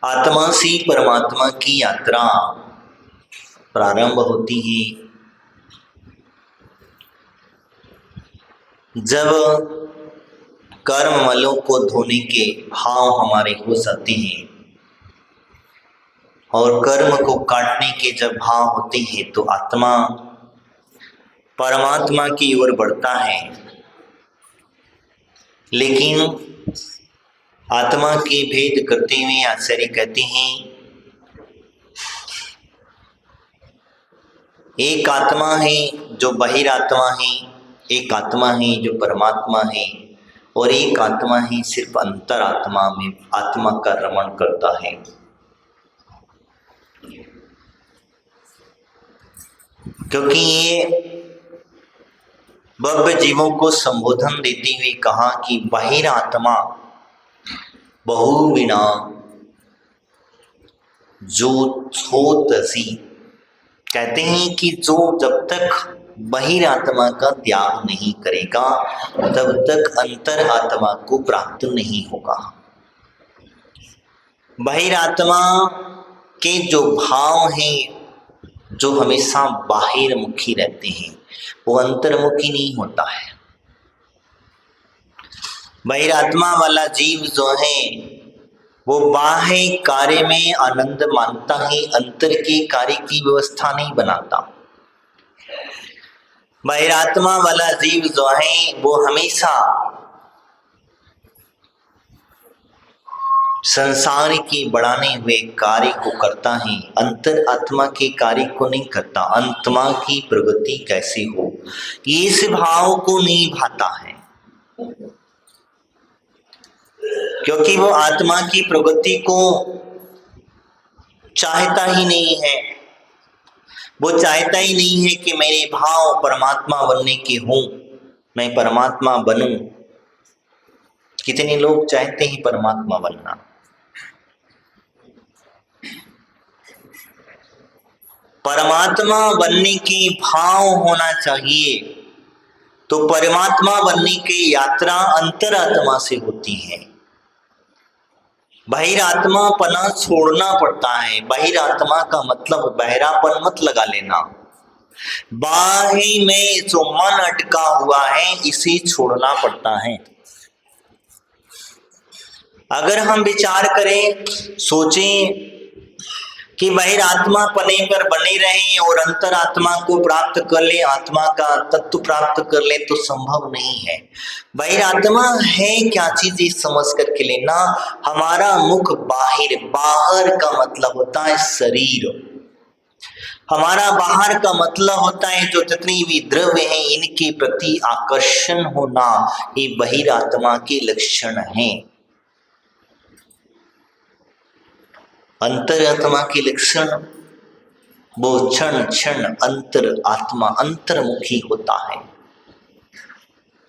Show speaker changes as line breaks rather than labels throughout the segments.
आत्मा से परमात्मा की यात्रा प्रारंभ होती है जब कर्ममलों को धोने के भाव हमारे हो जाते हैं और कर्म को काटने के जब भाव होते हैं तो आत्मा परमात्मा की ओर बढ़ता है। लेकिन आत्मा के भेद करते हुए आचार्य कहते हैं एक आत्मा है जो बहिरात्मा है, एक आत्मा है जो परमात्मा है और एक आत्मा ही सिर्फ अंतरात्मा में आत्मा का रमण करता है। क्योंकि ये भव्य जीवों को संबोधन देते हुए कहा कि बहिरात्मा बहुविना जो छोतसी, कहते हैं कि जो जब तक बहिरात्मा का त्याग नहीं करेगा तब तक अंतर आत्मा को प्राप्त नहीं होगा। बहिरात्मा के जो भाव हैं जो हमेशा बाहिर मुखी रहते हैं वो अंतर्मुखी नहीं होता है। बहिरात्मा वाला जीव जो है वो बाह्य कार्य में आनंद मानता है, अंतर के कार्य की व्यवस्था नहीं बनाता। बहिरात्मा वाला जीव जो है वो हमेशा संसार के बढ़ाने हुए कार्य को करता है, अंतर आत्मा के कार्य को नहीं करता। आत्मा की प्रगति कैसे हो इस भाव को नहीं भाता है, क्योंकि वो आत्मा की प्रगति को चाहता ही नहीं है। वो चाहता ही नहीं है कि मेरे भाव परमात्मा बनने के हों, मैं परमात्मा बनूं। कितने लोग चाहते हैं परमात्मा बनना, परमात्मा बनने के भाव होना चाहिए। तो परमात्मा बनने की यात्रा अंतरात्मा से होती है। बहिरात्मा पना छोड़ना पड़ता है। बहिरात्मा का मतलब बहरापन मत लगा लेना। बाह्य में जो मन अटका हुआ है इसे छोड़ना पड़ता है। अगर हम विचार करें, सोचें कि बहिरात्मा पने पर बने रहें और अंतरात्मा को प्राप्त कर ले, आत्मा का तत्व प्राप्त कर ले, तो संभव नहीं है। बहिरात्मा है क्या चीज ये समझ करके लेना। हमारा मुख बाहर, बाहर का मतलब होता है शरीर। हमारा बाहर का मतलब होता है जो जितनी भी द्रव्य हैं इनके प्रति आकर्षण होना, ये बहिरात्मा के लक्षण हैं। अंतरात्मा के लक्षण वो क्षण क्षण अंतर आत्मा अंतर्मुखी होता है।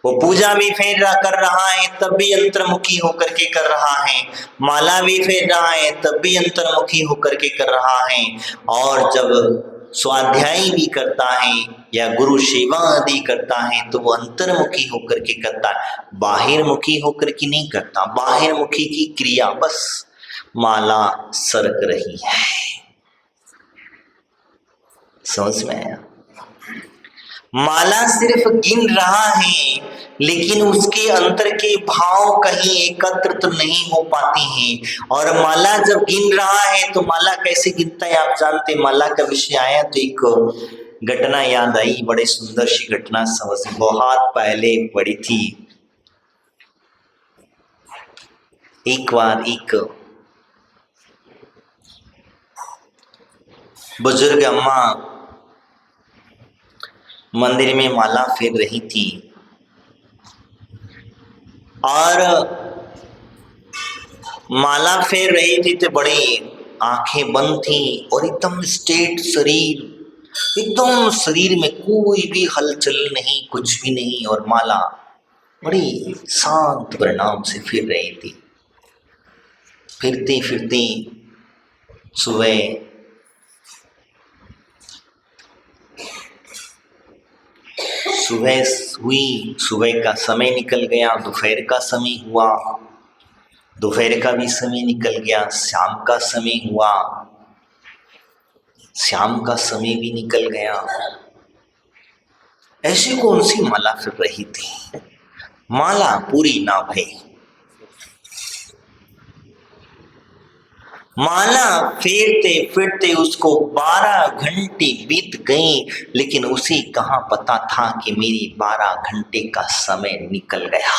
वो पूजा भी फेर कर रहा है तब भी अंतर्मुखी होकर के कर रहा है, माला भी फेर रहा है तब भी अंतर्मुखी होकर के कर रहा है, और जब स्वाध्याय भी करता है या गुरु सेवा आदि करता है तो वो अंतर्मुखी होकर के करता है, बाहिरमुखी होकर के नहीं करता। बाहिरमुखी की क्रिया बस माला सरक रही है। समझ में आया? माला सिर्फ गिन रहा है लेकिन उसके अंतर के भाव कहीं एकत्र तो नहीं हो पाते हैं। और माला जब गिन रहा है तो माला कैसे गिनता है आप जानते? माला का विषय आया तो एक घटना याद आई, बड़े सुंदर सी घटना, समझ बहुत पहले पड़ी थी। एक बार एक बुजुर्ग अम्मा मंदिर में माला फेर रही थी और माला फेर रही थी तो बड़ी आंखें बंद थी और एकदम स्ट्रेट शरीर, एकदम शरीर में कोई भी हलचल नहीं, कुछ भी नहीं, और माला बड़ी शांत परिणाम से फिर रही थी। फिरते फिरते सुबह सुबह हुई, सुबह का समय निकल गया, दोपहर का समय हुआ दोपहर का भी समय निकल गया, शाम का समय हुआ, शाम का समय भी निकल गया। ऐसी कौन सी माला फिर रही थी, माला पूरी ना भई। माला फेरते फिरते उसको 12 घंटे बीत गए, लेकिन उसे कहाँ पता था कि मेरी 12 घंटे का समय निकल गया।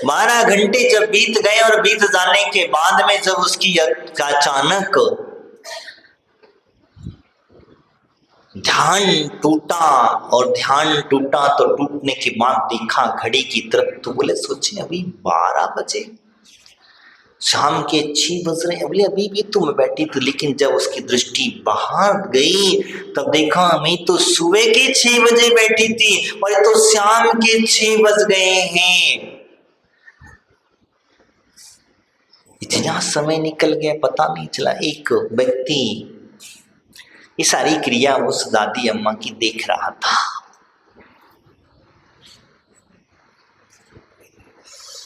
12 घंटे जब बीत गए और बीत जाने के बाद में जब उसकी अचानक ध्यान टूटा, और ध्यान टूटा तो टूटने के बाद देखा घड़ी की तरफ, तो बोले सोचे अभी 12 बजे, शाम के 6 बज रहे हैं। बोले अभी भी तो मैं बैठी थी, लेकिन जब उसकी दृष्टि बाहर गई तब देखा मैं तो सुबह के 6 बजे बैठी थी और ये तो शाम के 6 बज गए हैं। इतना समय निकल गया पता नहीं चला। एक व्यक्ति ये सारी क्रिया उस दादी अम्मा की देख रहा था।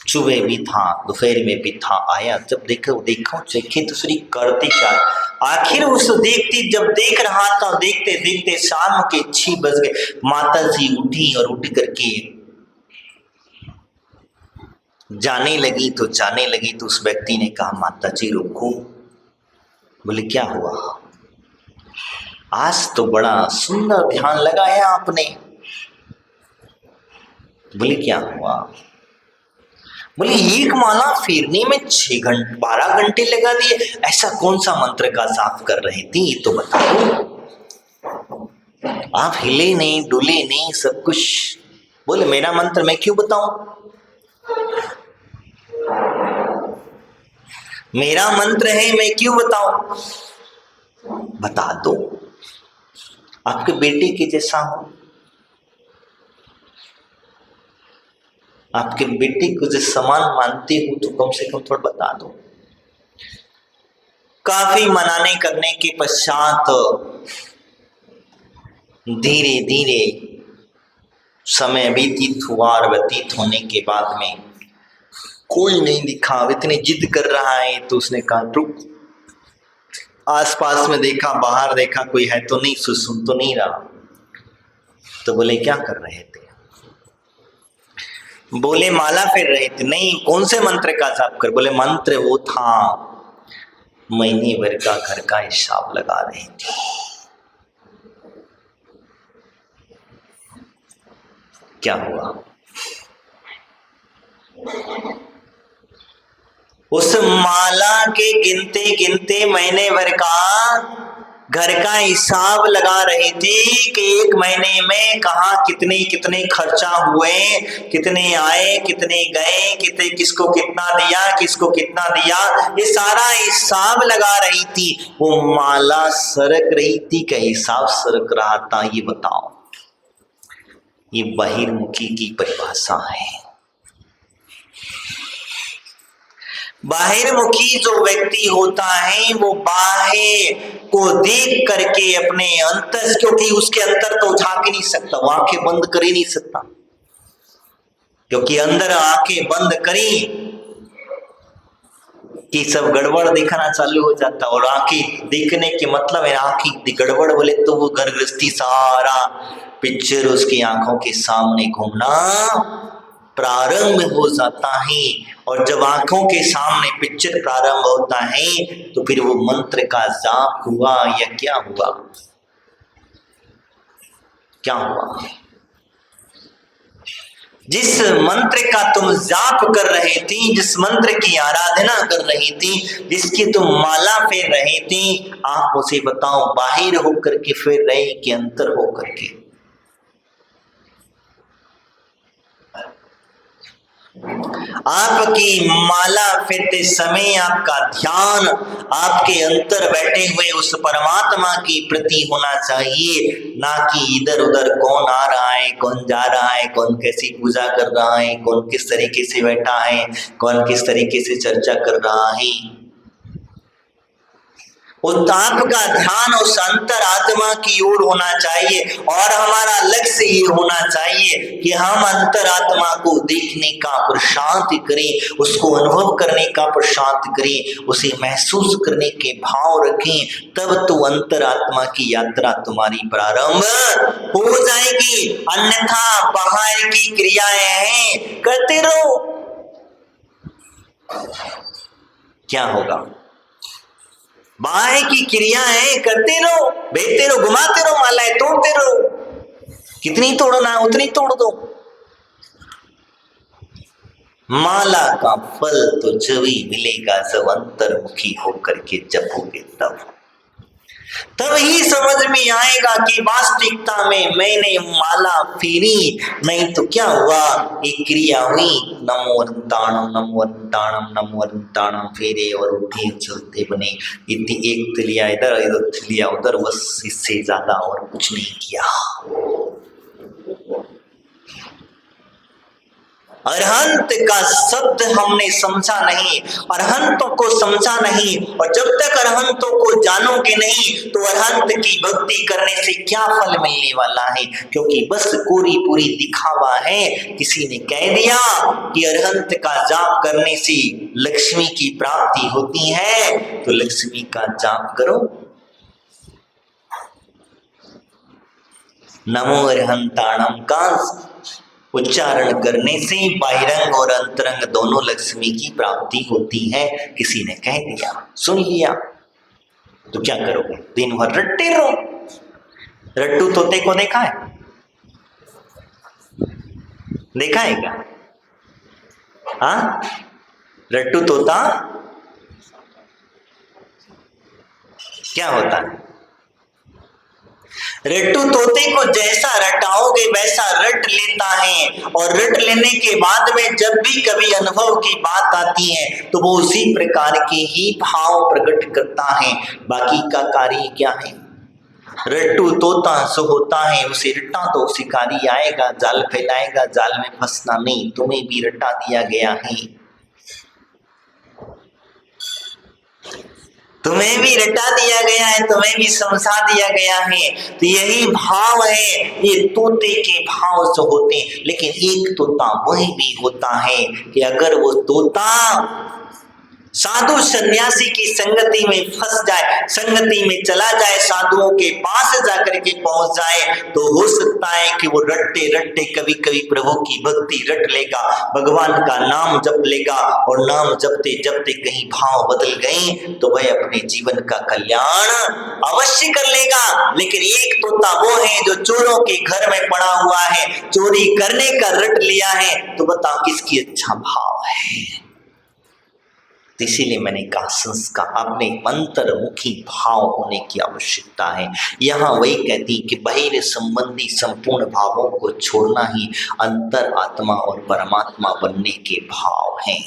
सुबह भी था, दोपहर में भी था, आया जब देखा चेखे दूसरी करते क्या। आखिर उस देखती जब देख रहा था, देखते देखते शाम के 6 बज गए। माता जी उठी और उठ करके जाने लगी तो उस व्यक्ति ने कहा माता जी रुको। बोले क्या हुआ? आज तो बड़ा सुंदर ध्यान लगाया आपने। बोले क्या हुआ? बोले एक माला फेरने में 12 घंटे लगा दिए। ऐसा कौन सा मंत्र का जाप कर रही थी ये तो बता दो। आप हिले नहीं डुले नहीं सब कुछ। बोले मेरा मंत्र मैं क्यों बताऊं? मेरा मंत्र है मैं क्यों बताऊं? बता दो। आपके बेटे के जैसा हूं, आपके बेटे को जो समान मानते हो तो कम से कम थोड़ा बता दो। काफी मनाने करने के पश्चात धीरे धीरे समय व्यतीत हुआ और व्यतीत होने के बाद में कोई नहीं दिखा। इतनी जिद कर रहा है तो उसने कहा रुक। आसपास में देखा, बाहर देखा, कोई है तो नहीं, सुन तो नहीं रहा। तो बोले क्या कर रहे थे? बोले माला फेर रहे थे। नहीं, कौन से मंत्र का जाप कर? बोले मंत्र वो था, महीने भर का घर का हिसाब लगा रहे थे। क्या हुआ? उस माला के गिनते गिनते महीने भर का घर का हिसाब लगा रही थी कि एक महीने में कहाँ कितने कितने खर्चा हुए, कितने आए, कितने गए, कितने किसको कितना दिया, किसको कितना दिया, ये सारा हिसाब लगा रही थी। वो माला सरक रही थी कि हिसाब सरक रहा था? ये बताओ। ये बहिर्मुखी की परिभाषा है। बाहिर्मुखी जो व्यक्ति होता है वो बाह्य को देख करके अपने अंतर, क्योंकि उसके अंतर तो झांक नहीं सकता, वो आंखें बंद कर ही नहीं सकता, क्योंकि अंदर आंखें बंद करी कि सब गड़बड़ दिखना चालू हो जाता। और आंखें देखने के मतलब है आंखें गड़बड़ बोले तो वो घर गृहस्थी सारा पिक्चर उसकी आंखों के सामने घूमना प्रारंभ हो जाता है। और जब आंखों के सामने पिक्चर प्रारंभ होता है तो फिर वो मंत्र का जाप हुआ या क्या हुआ? क्या हुआ? जिस मंत्र का तुम जाप कर रहे थे, जिस मंत्र की आराधना कर रही थी, जिसकी तुम माला फेर रहे थे, आप उसे बताओ बाहर होकर के फेर रहे कि अंतर होकर के? आपकी माला फेरते समय आपका ध्यान आपके अंतर बैठे हुए उस परमात्मा के प्रति होना चाहिए, ना कि इधर उधर कौन आ रहा है, कौन जा रहा है, कौन कैसी पूजा कर रहा है, कौन किस तरीके से बैठा है, कौन किस तरीके से चर्चा कर रहा है। उस आपका ध्यान उस अंतर आत्मा की ओर होना चाहिए और हमारा लक्ष्य ये होना चाहिए कि हम अंतर आत्मा को देखने का पुरुषार्थ करें, उसको अनुभव करने का पुरुषार्थ करें, उसे महसूस करने के भाव रखें, तब तो अंतर आत्मा की यात्रा तुम्हारी प्रारंभ हो जाएगी। अन्यथा बाहर की क्रियाएं हैं, करते रहो, क्या होगा? बाहर की क्रियाएं करते रहो, भेजते रहो, घुमाते रहो, मालाएं तोड़ते रहो, कितनी तोड़ना है उतनी तोड़ दो। माला का फल तो जभी मिलेगा जब अंतर्मुखी होकर के जपोगे, तब ही समझ में आएगा कि वास्तविकता में मैंने माला फेरी, नहीं तो क्या हुआ, एक क्रिया हुई, नमो अनंताणम नमो अनंताणम नमो अनंताणम, फेरे और उठे चलते बने, इतनी एक तिलिया इधर इधर तिलिया उधर, बस इससे ज्यादा और कुछ नहीं किया। अरहंत का शब्द हमने समझा नहीं, अरहंतों को समझा नहीं, और जब तक अरहंतों को जानोगे नहीं तो अरहंत की भक्ति करने से क्या फल मिलने वाला है, क्योंकि बस पूरी पूरी दिखावा है। किसी ने कह दिया कि अरहंत का जाप करने से लक्ष्मी की प्राप्ति होती है, तो लक्ष्मी का जाप करो। नमो अरहंताणम का उच्चारण करने से बाहिरंग और अंतरंग दोनों लक्ष्मी की प्राप्ति होती है। किसी ने कह दिया, सुन लिया, तो क्या करोगे? दिन भर रट्टे रहो। रट्टू तोते को देखा है? देखा है क्या? हाँ, रट्टू तोता क्या होता है? रट्टू तोते को जैसा रटाओगे वैसा रट लेता है, और रट लेने के बाद में जब भी कभी अनुभव की बात आती है तो वो उसी प्रकार के ही भाव प्रकट करता है। बाकी का कार्य क्या है? रट्टू तोता सो होता है, उसे रटा दो, शिकारी आएगा, जाल फैलाएगा, जाल में फंसना नहीं, तुम्हें भी रटा दिया गया है, तुम्हें भी रटा दिया गया है, तुम्हें भी समझा दिया गया है। तो यही भाव है, ये तोते के भाव जो होते हैं। लेकिन एक तोता वही भी होता है कि अगर वो तोता साधु सन्यासी की संगति में फंस जाए, संगति में चला जाए, साधुओं के पास जाकर के पहुंच जाए, तो हो सकता है कि वो रट्टे रट्टे कभी कभी प्रभु की भक्ति रट लेगा, भगवान का नाम जप लेगा, और नाम जपते जपते कहीं भाव बदल गए तो वह अपने जीवन का कल्याण अवश्य कर लेगा। लेकिन एक तोता वो है जो चोरों के घर में पड़ा हुआ है, चोरी करने का रट लिया है, तो बताओ किसकी अच्छा भाव है? इसीलिए मैंने कहा संस्कार अपने अंतर्मुखी भाव होने की आवश्यकता है। यहाँ वही कहती कि बाह्य संबंधी संपूर्ण भावों को छोड़ना ही अंतर आत्मा और परमात्मा बनने के भाव हैं।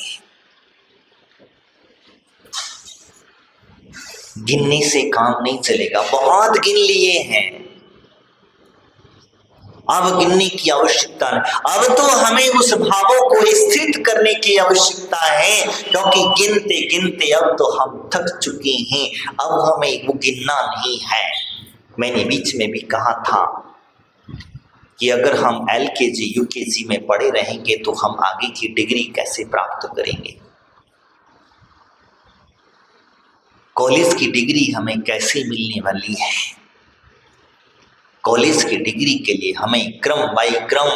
गिनने से काम नहीं चलेगा, बहुत गिन लिए हैं, अब गिनने की आवश्यकता नहीं। अब तो हमें उस भावों को स्थित करने की आवश्यकता है, क्योंकि गिनते गिनते अब तो हम थक चुके हैं, अब हमें वो गिनना नहीं है। मैंने बीच में भी कहा था कि अगर हम LKG UKG में पढ़े रहेंगे तो हम आगे की डिग्री कैसे प्राप्त करेंगे, कॉलेज की डिग्री हमें कैसे मिलने वाली है। कॉलेज की डिग्री के लिए हमें क्रम बाई क्रम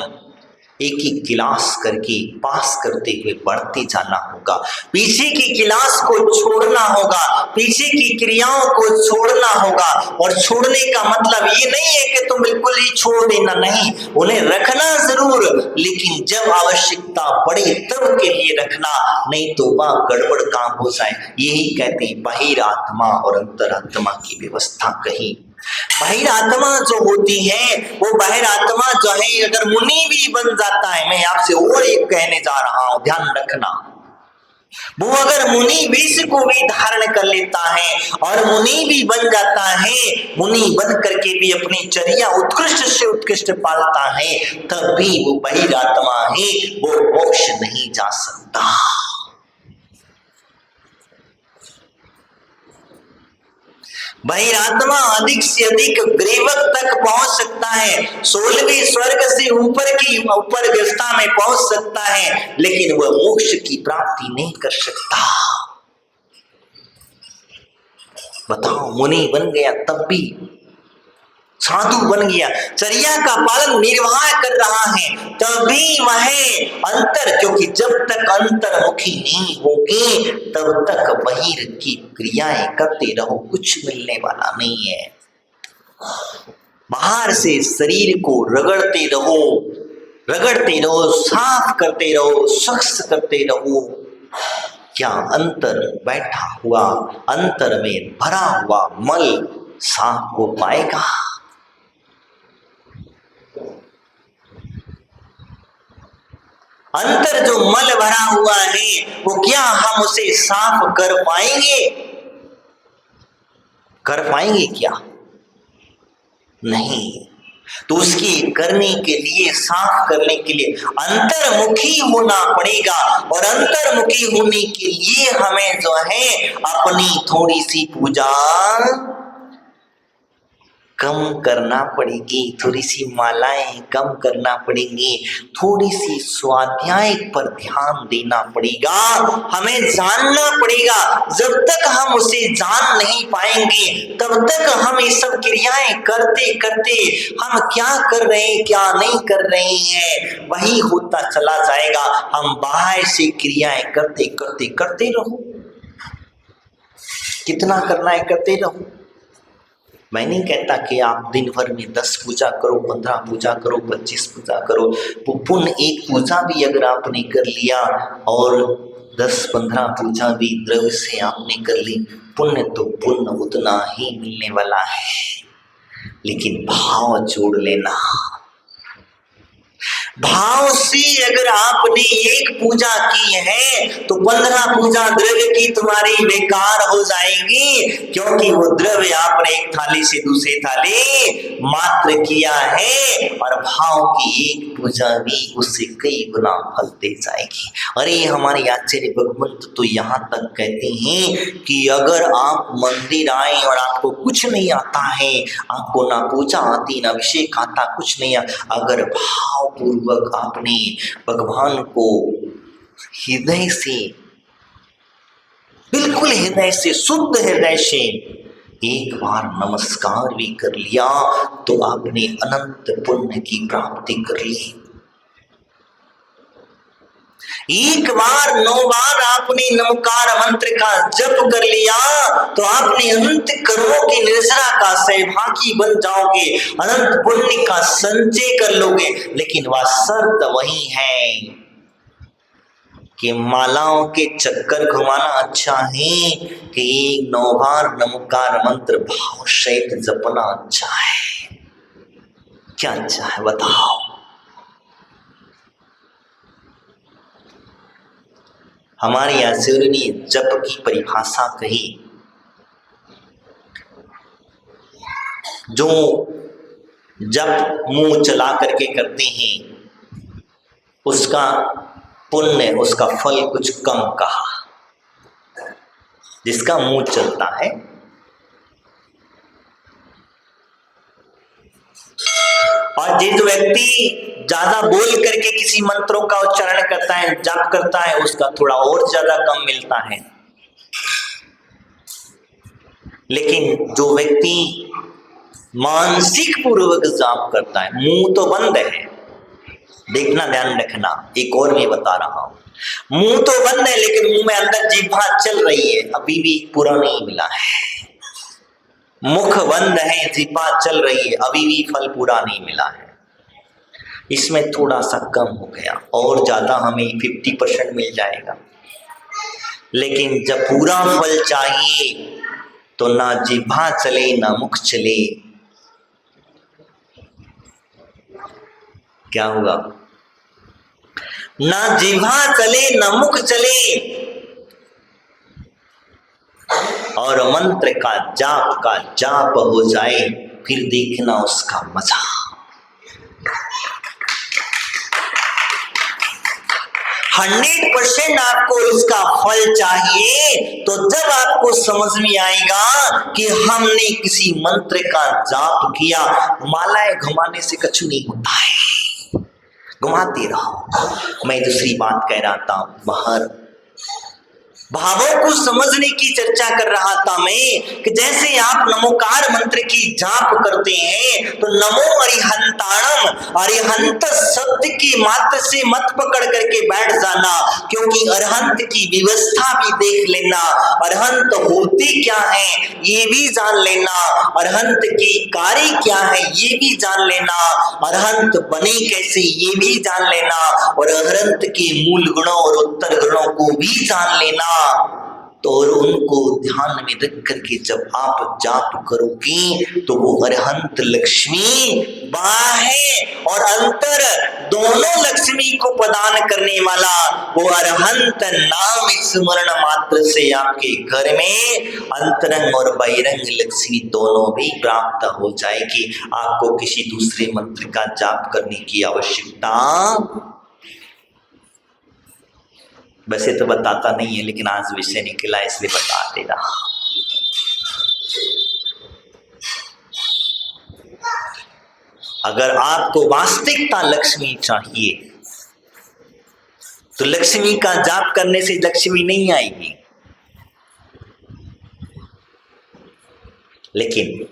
एक एक क्लास करके पास करते हुए बढ़ते जाना होगा। पीछे की क्लास को छोड़ना होगा, पीछे की क्रियाओं को छोड़ना होगा। और छोड़ने का मतलब ये नहीं है कि तुम बिल्कुल ही छोड़ देना, नहीं, उन्हें रखना जरूर, लेकिन जब आवश्यकता पड़े तब के लिए रखना, नहीं तो वह गड़बड़ काम हो जाए। यही कहते हैं बाहिर आत्मा और अंतरात्मा की व्यवस्था कही। बाहिर आत्मा जो होती है, वो बाहिर आत्मा जो है, अगर मुनि भी बन जाता है, मैं आपसे और एक कहने जा रहा हूं, ध्यान रखना, वो अगर मुनि वेश को भी धारण कर लेता है और मुनि भी बन जाता है, मुनि बन करके भी अपनी चर्या उत्कृष्ट से उत्कृष्ट पालता है, तब भी वो बाहिर आत्मा है, वो मोक्ष नहीं जा सकता। बहिरात्मा अधिक से अधिक ग्रीवक तक पहुंच सकता है, 16वीं स्वर्ग से ऊपर व्यवस्था में पहुंच सकता है, लेकिन वह मोक्ष की प्राप्ति नहीं कर सकता। बताओ, मुनि बन गया तब भी, साधु बन गया, चर्या का पालन निर्वाह कर रहा है, तभी वह अंतर, क्योंकि जब तक अंतर्मुखी नहीं होगी तब तक बहिर की क्रियाएं करते रहो, कुछ मिलने वाला नहीं है। बाहर से शरीर को रगड़ते रहो, साफ करते रहो, स्वच्छ करते रहो, क्या अंतर बैठा हुआ, अंतर में भरा हुआ मल साफ हो पाएगा? अंतर जो मल भरा हुआ है वो क्या हम उसे साफ कर पाएंगे? कर पाएंगे क्या? नहीं। तो उसकी करने के लिए, साफ करने के लिए अंतर्मुखी होना पड़ेगा, और अंतर्मुखी होने के लिए हमें जो है अपनी थोड़ी सी पूजा कम करना पड़ेगी, थोड़ी सी मालाएं कम करना पड़ेंगी, थोड़ी सी स्वाध्याय पर ध्यान देना पड़ेगा, हमें जानना पड़ेगा। जब तक हम उसे जान नहीं पाएंगे तब तक हम ये सब क्रियाएं करते करते हम क्या कर रहे हैं, क्या नहीं कर रहे हैं, वही होता चला जाएगा। हम बाहर से क्रियाएं करते करते करते रहो, कितना करना है करते रहो। मैं नहीं कहता कि आप दिन भर में 10 पूजा करो, 15 पूजा करो, 25 पूजा करो। पुण्य एक पूजा भी अगर आपने कर लिया और 10-15 पूजा भी द्रव्य से आपने कर ली, पुण्य तो पुण्य उतना ही मिलने वाला है, लेकिन भाव जोड़ लेना। भाव से अगर आपने एक पूजा की है तो 15 पूजा द्रव्य की तुम्हारी बेकार हो जाएगी, क्योंकि वो द्रव्य आपने एक थाली से दूसरे थाली मात्र किया है, और भाव की एक पूजा भी उससे कई गुना फल दे जाएगी। अरे हमारे आचार्य भगवंत तो यहाँ तक कहते हैं कि अगर आप मंदिर आए और आपको कुछ नहीं आता है, आपको ना पूजा आती ना अभिषेक आता, कुछ नहीं आता, अगर भाव पूर्वक आपने भगवान को हृदय से, बिल्कुल हृदय से, शुद्ध हृदय से एक बार नमस्कार भी कर लिया तो आपने अनंत पुण्य की प्राप्ति कर ली। एक बार 9 बार आपने नमकार मंत्र का जप कर लिया तो आपने अनंत कर्मों की निर्जरा का सहभागी बन जाओगे, अनंत पुण्य का संचय कर लोगे। लेकिन वह शर्त वही है कि मालाओं के चक्कर घुमाना अच्छा है कि 9 बार नमकार मंत्र भाव सहित जपना अच्छा है। क्या अच्छा है बताओ? हमारे आचार्य ने जप की परिभाषा कही, जो जप मुंह चला करके करते हैं उसका पुण्य, उसका फल कुछ कम कहा। जिसका मुंह चलता है, और जिस व्यक्ति ज्यादा बोल करके किसी मंत्रों का उच्चारण करता है, जप करता है, उसका थोड़ा और ज्यादा कम मिलता है। लेकिन जो व्यक्ति मानसिक पूर्वक जाप करता है, मुंह तो बंद है, देखना, ध्यान रखना, एक और मैं बता रहा हूं, मुंह तो बंद है लेकिन मुंह में अंदर जिह्वा चल रही है, अभी भी पूरा नहीं मिला है। मुख बंद है, जिह्वा चल रही है, अभी भी फल पूरा नहीं मिला है। इसमें थोड़ा सा कम हो गया, और ज्यादा हमें 50% मिल जाएगा। लेकिन जब पूरा फल चाहिए तो ना जिह्वा चले ना मुख चले, क्या होगा? ना जिह्वा चले ना मुख चले, और मंत्र का जाप हो जाए, फिर देखना उसका मजा। 100% आपको इसका फल चाहिए तो जब आपको समझ में आएगा कि हमने किसी मंत्र का जाप किया। मालाएं घुमाने से कुछ नहीं होता है, घुमाते रहो। मैं दूसरी बात कह रहा था, बाहर भावों को समझने की चर्चा कर रहा था मैं कि जैसे आप नमोकार मंत्र की जाप करते हैं तो नमो अरिहंताणम, अरिहंत शब्द की मात्र से मत पकड़ करके बैठ जाना, क्योंकि अरहंत की व्यवस्था भी देख लेना, अरहंत होते क्या है ये भी जान लेना, अरहंत की कार्य क्या है ये भी जान लेना, अरहंत बने कैसे ये भी जान लेना, और अरहंत के मूल गुणों और उत्तर गुणों को भी जान लेना। तो और उनको ध्यान में रख करके जब आप जाप करोगे तो वो अरहंत लक्ष्मी बाहें और अंतर दोनों लक्ष्मी को प्रदान करने वाला वो अरहंत नाम स्मरण मात्र से आपके घर में अंतरंग और बहिरंग लक्ष्मी दोनों भी प्राप्त हो जाएगी। आपको किसी दूसरे मंत्र का जाप करने की आवश्यकता, वैसे तो बताता नहीं है लेकिन आज विषय निकला इसलिए बता दे रहा। अगर आपको वास्तविकता लक्ष्मी चाहिए तो लक्ष्मी का जाप करने से लक्ष्मी नहीं आएगी, लेकिन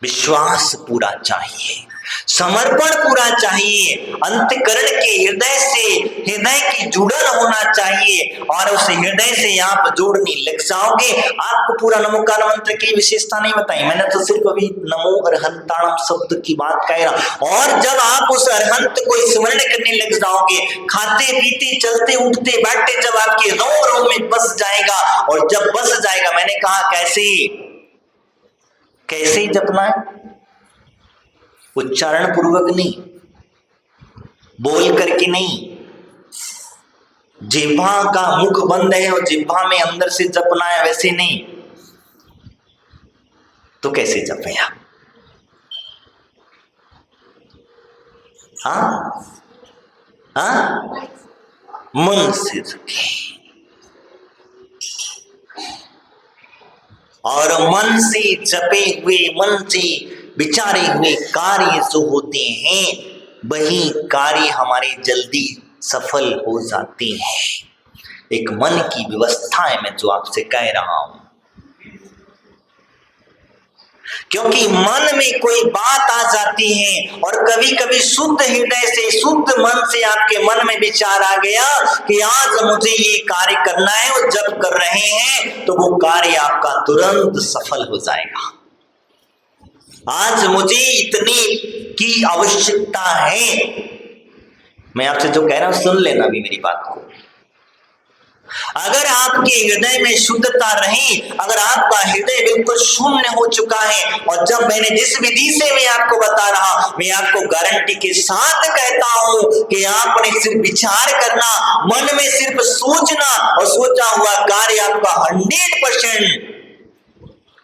विश्वास पूरा चाहिए, समर्पण पूरा चाहिए, अंतकरण के हृदय से हृदय की जुड़न होना चाहिए, और उस हृदय से आप जोड़ने लग जाओगे। आपको पूरा नमोकार मंत्र की विशेषता नहीं बताई मैंने, तो सिर्फ अभी नमो अरहंताणम शब्द की बात कह रहा। और जब आप उस अरहंत को स्मरण करने लग जाओगे, खाते पीते चलते उठते बैठते जब आपके रोम रोम में बस जाएगा, और जब बस जाएगा, मैंने कहा कैसे जपना है, उच्चारण पूर्वक नहीं, बोल करके नहीं, जिह्वा का मुख बंद है और जिह्वा में अंदर से जपना है वैसे नहीं, तो कैसे जपे आप? मन से जपे, और मन से जपे हुए, मन से विचारे हुए कार्य जो होते हैं वही कार्य हमारे जल्दी सफल हो जाते हैं। एक मन की व्यवस्था है मैं जो आपसे कह रहा हूं, क्योंकि मन में कोई बात आ जाती है और कभी कभी शुद्ध हृदय से शुद्ध मन से आपके मन में विचार आ गया कि आज मुझे ये कार्य करना है, और जब कर रहे हैं तो वो कार्य आपका तुरंत सफल हो जाएगा। आज मुझे इतनी की आवश्यकता है, मैं आपसे जो कह रहा हूं सुन लेना भी मेरी बात को। अगर आपके हृदय में शुद्धता रही, अगर आपका हृदय बिल्कुल शून्य हो चुका है, और जब मैंने जिस विधि से मैं आपको बता रहा, मैं आपको गारंटी के साथ कहता हूं कि आपने सिर्फ विचार करना, मन में सिर्फ सोचना, और सोचा हुआ कार्य आपका 100%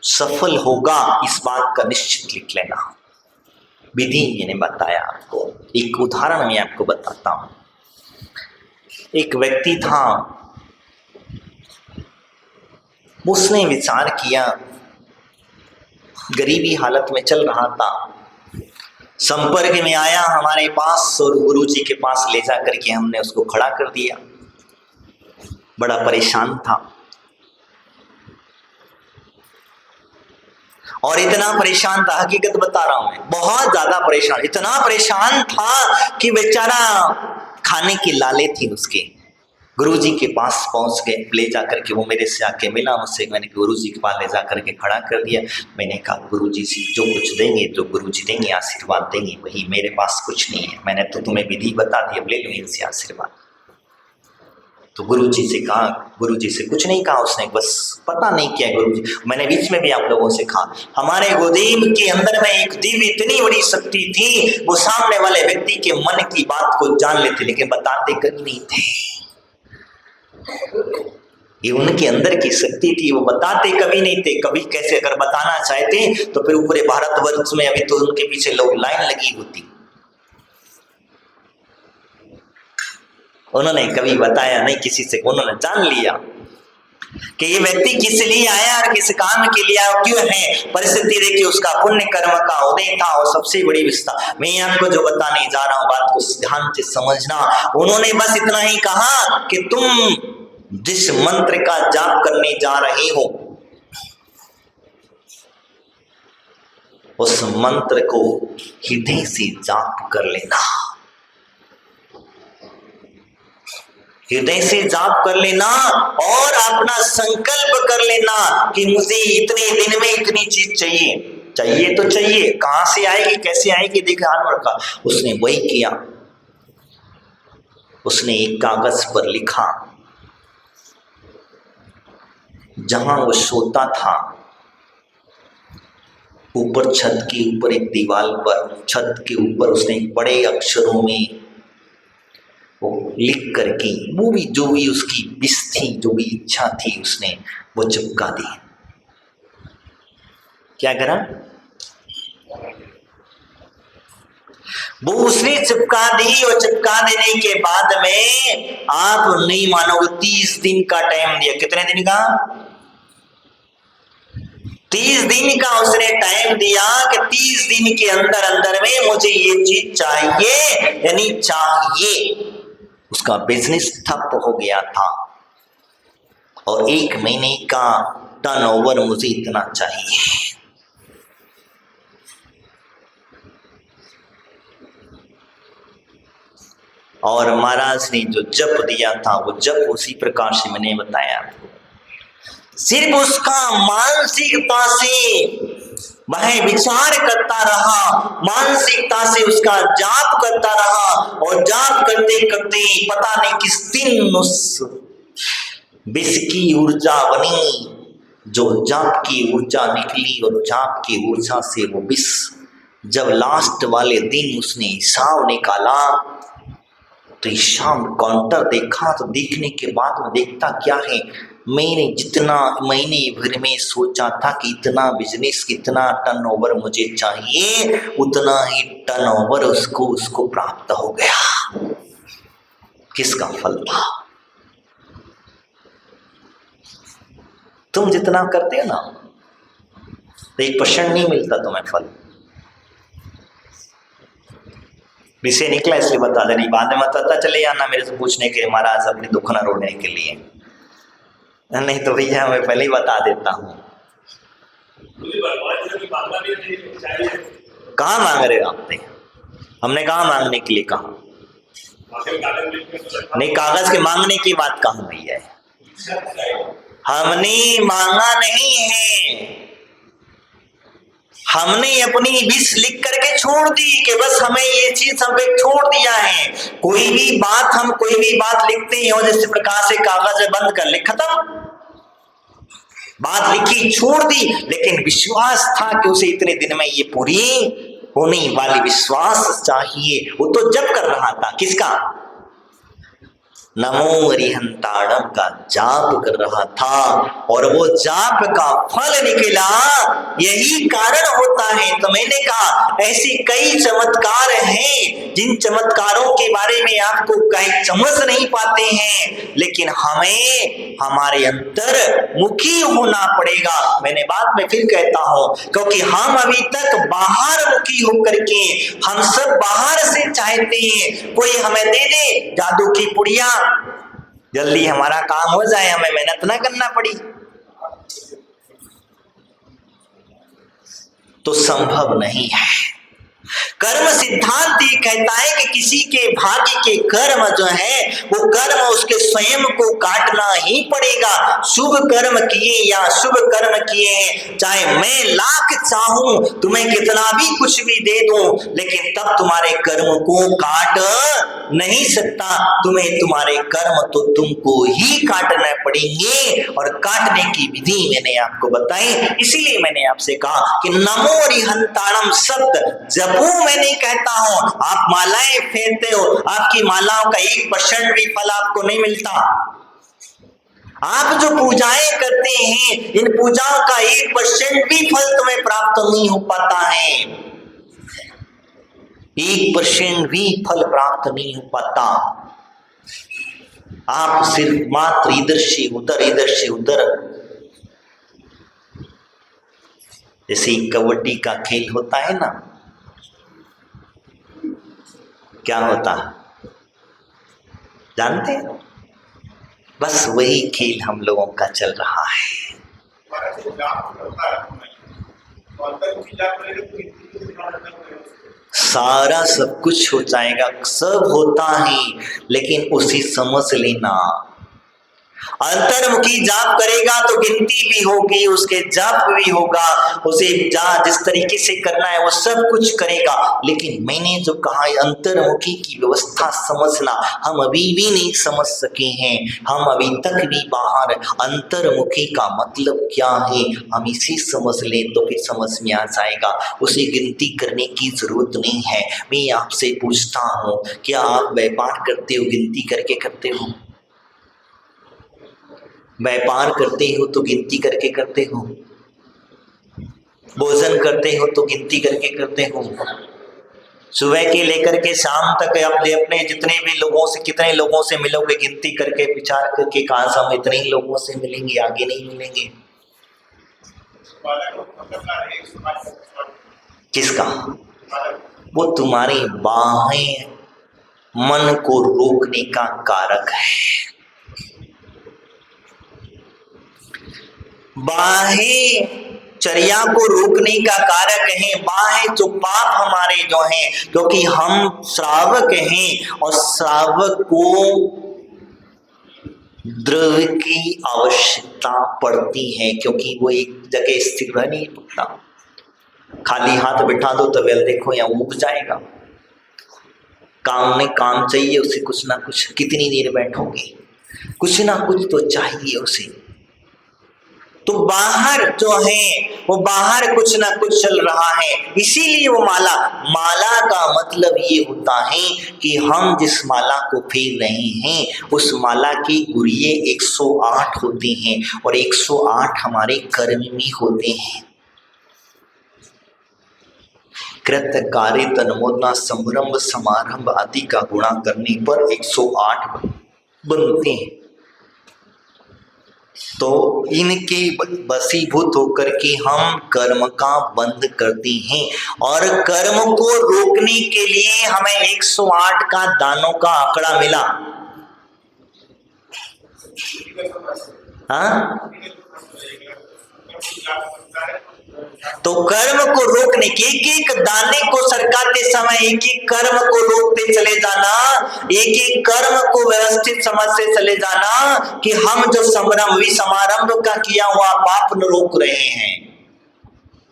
सफल होगा, इस बात का निश्चित लिख लेना। विधि मैंने बताया आपको, एक उदाहरण मैं आपको बताता हूं। एक व्यक्ति था, उसने विचार किया, गरीबी हालत में चल रहा था, संपर्क में आया हमारे पास और गुरुजी के पास ले जा करके हमने उसको खड़ा कर दिया। बड़ा परेशान था, और इतना परेशान था, हकीकत बता रहा हूं मैं, बहुत ज्यादा परेशान, इतना परेशान था कि बेचारा खाने की लाले थी उसके। गुरुजी के पास पहुंच गए, ले जाकर के वो मेरे से आके मिला मुझसे, मैंने गुरुजी के पास ले जाकर के खड़ा कर दिया। मैंने कहा गुरुजी से जो कुछ देंगे तो गुरुजी देंगे, आशीर्वाद देंगे, वही, मेरे पास कुछ नहीं है, मैंने तो तुम्हें विधि बता दी, अब ले लो इनसे आशीर्वाद। तो गुरुजी से कहा, गुरुजी से कुछ नहीं कहा उसने, बस पता नहीं क्या गुरुजी। मैंने बीच में भी आप लोगों से कहा, हमारे गुरुदेव के अंदर में एक दिव्य इतनी बड़ी शक्ति थी, वो सामने वाले व्यक्ति के मन की बात को जान लेते, लेकिन बताते कभी नहीं थे। ये उनके अंदर की शक्ति थी, वो बताते कभी नहीं थे। कभी कैसे अगर बताना चाहते तो फिर पूरे भारतवर्ष में अभी तो उनके पीछे लोग लाइन लगी होती। उन्होंने कभी बताया नहीं किसी से, उन्होंने जान लिया कि ये व्यक्ति किस लिए आया और किस काम के लिए आया, क्यों है। परिस्थिति देखिए, उसका पुण्य कर्म का उदय था और सबसे बड़ी विस्तार। मैं आपको जो बताने जा रहा हूं, बात को ध्यान से समझना। उन्होंने बस इतना ही कहा कि तुम जिस मंत्र का जाप करने जा रहे हो, उस मंत्र को हृदय से जाप कर लेना, हृदय से जाप कर लेना और अपना संकल्प कर लेना कि मुझे इतने दिन में इतनी चीज चाहिए। चाहिए तो चाहिए, कहां से आएगी कैसे आएगी देखा अनवर का। उसने वही किया, उसने एक कागज पर लिखा, जहां वो सोता था ऊपर छत के ऊपर एक दीवार पर, छत के ऊपर उसने बड़े अक्षरों में वो लिख करके वो भी जो भी उसकी विश थी, जो भी इच्छा थी, उसने वो चिपका दी। क्या करा वो, उसने चिपका दी। और चिपका देने के बाद में आप नहीं मानोगे 30 दिन का टाइम दिया। कितने दिन का? 30 दिन का उसने टाइम दिया कि 30 दिन के अंदर अंदर में मुझे ये चीज चाहिए, यानी चाहिए। उसका बिजनेस ठप हो गया था और 1 महीने का टर्नओवर मुझे इतना चाहिए। और महाराज ने जो जप दिया था, वो जप उसी प्रकार से मैंने बताया। सिर्फ उसका मानसिकता से वह विचार करता रहा, मानसिकता से उसका जाप करता रहा और जाप करते करते पता नहीं किस दिन उस विष की ऊर्जा बनी, जो जाप की ऊर्जा निकली और जाप की ऊर्जा से वो विष, जब लास्ट वाले दिन उसने हिसाब निकाला तो शाम काउंटर देखा तो देखने के बाद वो देखता क्या है, मैंने जितना महीने भर में सोचा था कि इतना बिजनेस, इतना टर्नओवर मुझे चाहिए, उतना ही टर्नओवर उसको प्राप्त हो गया। किसका फल था? तुम जितना करते हो ना, 1% नहीं मिलता तुम्हें फल। विषय निकला इसलिए बता दे, नहीं बाद में बताता चले आना मेरे से पूछने के, महाराज अपने दुख न रोने के लिए। नहीं तो भैया मैं पहले ही बता देता हूँ। कहाँ मांग रहे हो आपने? हमने कहा मांगने के लिए कहा? नहीं, कागज के मांगने की बात कहाँ हुई है? हमने मांगा नहीं है, हमने अपनी विश लिख करके छोड़ दी कि बस हमें ये चीज हम पे छोड़ दिया है। कोई भी बात लिखते हैं और जिस प्रकार से कागज में बंद कर लिख, खत्म, बात लिखी छोड़ दी, लेकिन विश्वास था कि उसे इतने दिन में ये पूरी होने वाली, विश्वास चाहिए। वो तो जप कर रहा था, किसका? नमो अरिहंताणम का जाप कर रहा था और वो जाप का फल निकला। यही कारण होता है। तो मैंने कहा ऐसे कई चमत्कार हैं जिन चमत्कारों के बारे में आपको कहीं समझ नहीं पाते हैं, लेकिन हमें हमारे अंतर मुखी होना पड़ेगा। मैंने बाद में फिर कहता हूं, क्योंकि हम अभी तक बाहर मुखी होकर के हम सब बाहर से चाहते हैं कोई हमें दे दे जादू की पुड़िया, जल्दी हमारा काम हो जाए, हमें मेहनत ना करना पड़ी, तो संभव नहीं है। कर्म सिद्धांत ये कहता है कि किसी के भाग्य के कर्म जो है वो कर्म उसके स्वयं को काटना ही पड़ेगा। शुभ कर्म किए या शुभ कर्म किए हैं, चाहे मैं लाख चाहूं तुम्हें कितना भी कुछ भी दे दूं, लेकिन तब तुम्हारे कर्म को काट नहीं सकता। तुम्हें तुम्हारे कर्म तो तुमको ही काटना पड़ेंगे और काटने की विधि मैंने आपको बताई। इसीलिए मैंने आपसे कहा कि नमो अरिहंताणम शब्द जपो। मैं नहीं कहता हूं आप मालाएं फेरते हो, आपकी मालाओं का 1% भी फल आपको नहीं मिलता। आप जो पूजाएं करते हैं इन पूजाओं का 1% भी फल तुम्हें प्राप्त नहीं हो पाता है, 1% भी फल प्राप्त नहीं हो पाता। आप सिर्फ मात्र इधर से उधर, इधर से उधर। जैसे कबड्डी का खेल होता है ना, क्या होता है जानते हैं? बस वही खेल हम लोगों का चल रहा है। सारा सब कुछ हो जाएगा, सब होता है, लेकिन उसे समझ लेना। अंतर्मुखी जाप करेगा तो गिनती भी होगी, उसके जाप भी होगा, उसे जिस तरीके से करना है वो सब कुछ करेगा। लेकिन मैंने जो कहा है अंतर्मुखी की व्यवस्था समझना, हम अभी भी नहीं समझ सके हैं। हम अभी तक भी बाहर, अंतर्मुखी का मतलब क्या है हम इसे समझ लें तो फिर समझ में आ जाएगा। उसे गिनती करने की जरूरत नहीं है। मैं आपसे पूछता हूँ, क्या आप व्यापार करते हो गिनती करके करते हो? व्यापार करते हो तो गिनती करके करते हो? भोजन करते हो तो गिनती करके करते हो? सुबह के लेकर के शाम तक अपने अपने जितने भी लोगों से, कितने लोगों से मिलोगे गिनती करके, विचार करके, कहाँ से हम इतने ही लोगों से मिलेंगे, आगे नहीं मिलेंगे। किसका? वो तुम्हारी बाहें मन को रोकने का कारक है। बाहें चर्या को रोकने का कारक है। बाहें जो पाप हमारे जो हैं, क्योंकि हम श्रावक हैं और श्रावक को द्रव्य की आवश्यकता पड़ती है, क्योंकि वो एक जगह स्थिर रह नहीं सकता। खाली हाथ बिठा दो तो वेल देखो या उग जाएगा। काम में काम चाहिए उसे, कुछ ना कुछ। कितनी देर बैठोगे? कुछ ना कुछ तो चाहिए उसे। तो बाहर जो है वो बाहर कुछ ना कुछ चल रहा है, इसीलिए वो माला का मतलब ये होता है कि हम जिस माला को फेर रहे हैं उस माला के गुरिये 108 होते हैं और 108 हमारे कर्म भी होते हैं। कृत कार्य तन्मोदना संभ्रम समारंभ आदि का गुणा करने पर 108 बनते हैं। तो इनके वशीभूत होकर के हम कर्म का बंध करते हैं, और कर्म को रोकने के लिए हमें 108 का दानों का आंकड़ा मिला। हाँ, तो कर्म को रोकने के एक एक दाने को सरकाते समय एक एक कर्म को रोकते चले जाना, एक एक कर्म को व्यवस्थित समझते चले जाना कि हम जो समारंभ का किया हुआ पाप न रोक रहे हैं,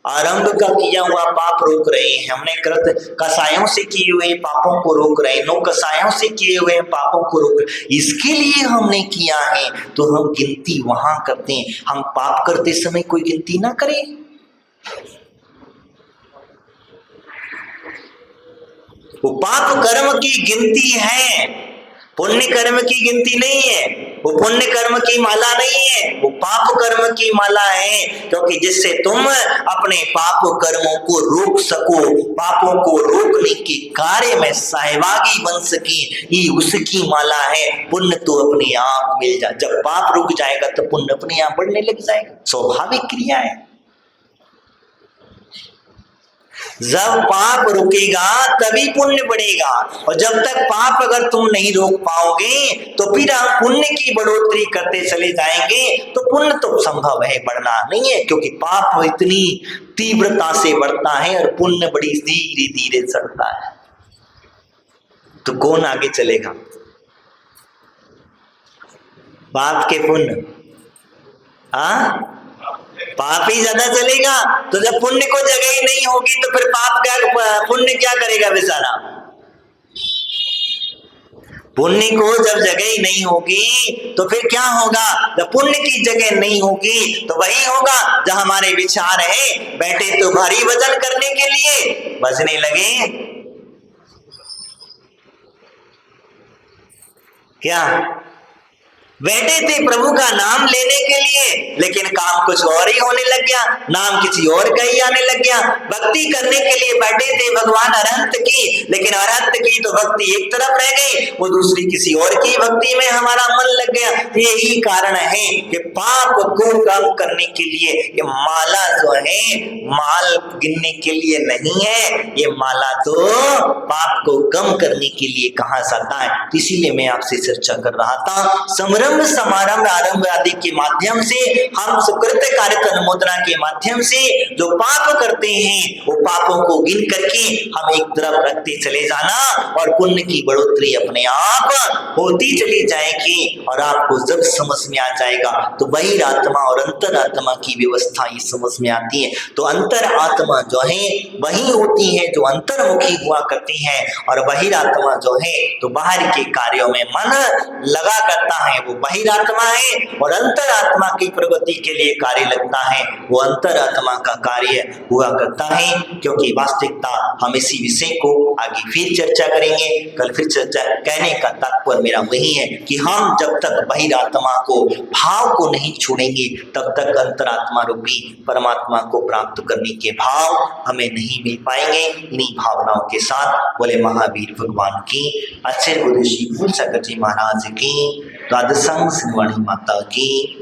आरंभ का किया हुआ पाप रोक रहे हैं। हमने कृत कसायों से किए हुए पापों को रोक रहे हैं, नो कसायों से किए हुए पापों को रोक रहे हैं। इसके लिए हमने किया है। तो हम गिनती वहां करते हैं। हम पाप करते समय कोई गिनती ना करें। वो पाप कर्म की गिनती है, पुण्य कर्म की गिनती नहीं है। वो पुण्य कर्म की माला नहीं है, वो पाप कर्म की माला है। क्योंकि जिससे तुम अपने पाप कर्मों को रोक सको, पापों को रोकने के कार्य में सहभागी बन सके, ये उसकी माला है। पुण्य तो अपने आप मिल जाए। जब पाप रुक जाएगा तो पुण्य अपने आप बढ़ने लग जाएगा। स्वाभाविक क्रिया है। जब पाप रुकेगा तभी पुण्य बढ़ेगा, और जब तक पाप अगर तुम नहीं रोक पाओगे तो फिर हम पुण्य की बढ़ोतरी करते चले जाएंगे, तो पुण्य तो संभव है, बढ़ना नहीं है। क्योंकि पाप इतनी तीव्रता से बढ़ता है और पुण्य बड़ी धीरे धीरे चढ़ता है। तो कौन आगे चलेगा, पाप के पुण्य? हाँ, पाप ही ज्यादा चलेगा। तो जब पुण्य को जगह ही नहीं होगी तो फिर पाप क्या, पुण्य क्या करेगा बेचारा? पुण्य को जब जगह ही नहीं होगी तो फिर क्या होगा? जब पुण्य की जगह नहीं होगी तो वही होगा जब हमारे विचार है बैठे तो भारी वजन करने के लिए बजने लगे। क्या बैठे थे प्रभु का नाम लेने के लिए, लेकिन काम कुछ और ही होने लग गया, नाम किसी और का ही आने लग गया। भक्ति करने के लिए बैठे थे भगवान अरहंत की, लेकिन अरहंत की तो भक्ति एक तरफ रह गई, वो दूसरी किसी और की भक्ति में हमारा मन लग गया। यही कारण है कि पाप को कम करने के लिए ये माला जो है माल गिनने के लिए नहीं है, ये माला तो पाप को कम करने के लिए कहा जाता है। इसीलिए मैं आपसे चर्चा कर रहा था, समारंभ समारंभ आरंभ आदि के माध्यम से हम सुकृत कारक अनुमोदना के माध्यम से जो पाप करते हैं वो पापों को गिन करके हम एक तरफ रखते चले जाना, और पुण्य की बढ़ोतरी अपने आप होती चली जाएगी। और आपको जब समझ में आ जाएगा तो बहिरात्मा और अंतरात्मा की व्यवस्था ये समझ में आती है। तो अंतरात्मा जो है वही होती है जो अंतर्मुखी हुआ करती है, और बहिरात्मा जो है तो बाहर के कार्यों में मन लगा करता है, वो बहिरात्मा है। और अंतरात्मा की प्रगति के लिए कार्य लगता है, वो अंतरात्मा का कार्य हुआ करता है। क्योंकि वास्तविकता हम इसी विषय को आगे फिर चर्चा करेंगे, कल फिर चर्चा। कहने का तात्पर्य मेरा वही है कि हम जब तक बहिरात्मा को भाव को नहीं छोड़ेंगे तब तक अंतरात्मा रूपी परमात्मा को प्राप्त करने के भाव हमें नहीं मिल पाएंगे। इन्हीं भावनाओं के साथ बोले महावीर भगवान की, आचार्य गुरु श्री फूल सागर जी महाराज की, द्वादशांग श्रीवाणी माता की।